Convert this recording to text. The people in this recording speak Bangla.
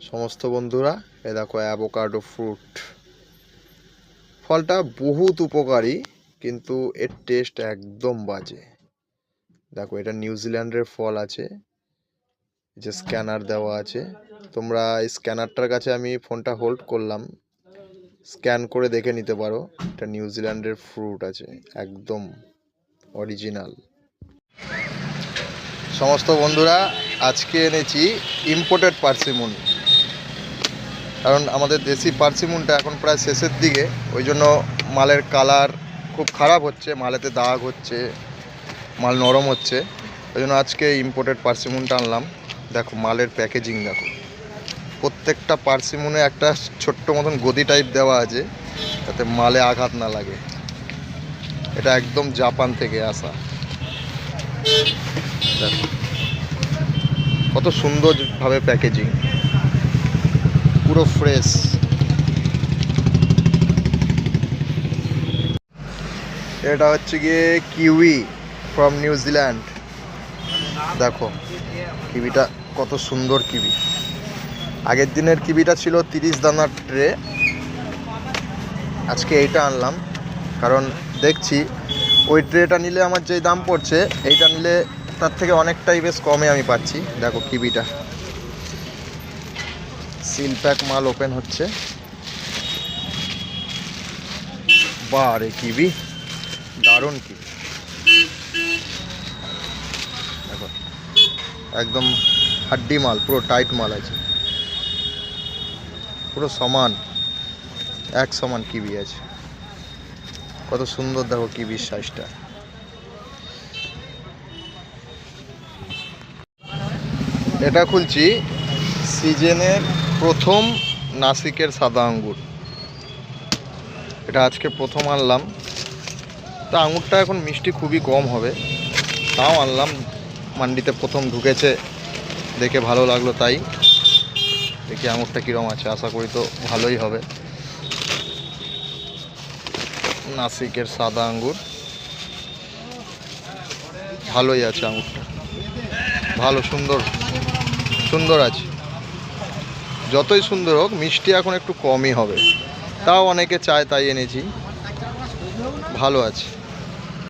সমস্ত বন্ধুরা, এ দেখো অ্যাভোকাডো ফ্রুট। ফলটা বহুত উপকারী, কিন্তু এর টেস্ট একদম বাজে। দেখো, এটা নিউজিল্যান্ডের ফল আছে, যে স্ক্যানার দেওয়া আছে। তোমরা এই স্ক্যানারটার কাছে আমি ফোনটা হোল্ড করলাম, স্ক্যান করে দেখে নিতে পারো। এটা নিউজিল্যান্ডের ফ্রুট আছে, একদম অরিজিনাল। সমস্ত বন্ধুরা, আজকে এনেছি ইম্পোর্টেড পার্সিমন, কারণ আমাদের দেশি পার্সিমনটা এখন প্রায় শেষের দিকে, ওই জন্য মালের কালার খুব খারাপ হচ্ছে, মালেতে দাগ হচ্ছে, মাল নরম হচ্ছে। ওই জন্য আজকে ইম্পোর্টেড পার্সিমনটা আনলাম। দেখো মালের প্যাকেজিং দেখো, প্রত্যেকটা পার্সিমনে একটা ছোট্ট মতন গদি টাইপ দেওয়া আছে, যাতে মালে আঘাত না লাগে। এটা একদম জাপান থেকে আসা। দেখো কত সুন্দরভাবে প্যাকেজিং, পুরো ফ্রেশ। এটা হচ্ছে গিয়ে কিউই ফ্রম নিউজিল্যান্ড। দেখো কিবিটা কত সুন্দর কিবি। আগের দিনের কিবিটা ছিল 30 দানার ট্রে, আজকে এইটা আনলাম, কারণ দেখছি ওই ট্রেটা নিলে আমার যেই দাম পড়ছে, এইটা নিলে তার থেকে অনেকটাই বেশ কমে আমি পাচ্ছি। দেখো কিবিটা সিল প্যাক মাল ওপেন হচ্ছে। বারে কিবি, দারুণ কিবি। দেখো একদম হাড্ডি মাল, পুরো টাইট মাল আছে, পুরো সমান, এক সমান কিবি আছে। কত সুন্দর দেখো কিবির সাইজটা। এটা খুলছি সিজনের প্রথম নাসিকের সাদা আঙ্গুর। এটা আজকে প্রথম আনলাম, তা আঙুরটা এখন মিষ্টি খুবই কম হবে, তাও আনলাম। মান্ডিতে প্রথম ঢুকেছে, দেখে ভালো লাগলো, তাই দেখি আঙুরটা কীরকম আছে। আশা করি তো ভালোই হবে। নাসিকের সাদা আঙ্গুর, ভালোই আছে আঙুরটা, ভালো সুন্দর সুন্দর আছে। যতই সুন্দর হোক, মিষ্টি এখন একটু কমই হবে, তাও অনেকে চায়, তাই এনেছি। ভালো আছে।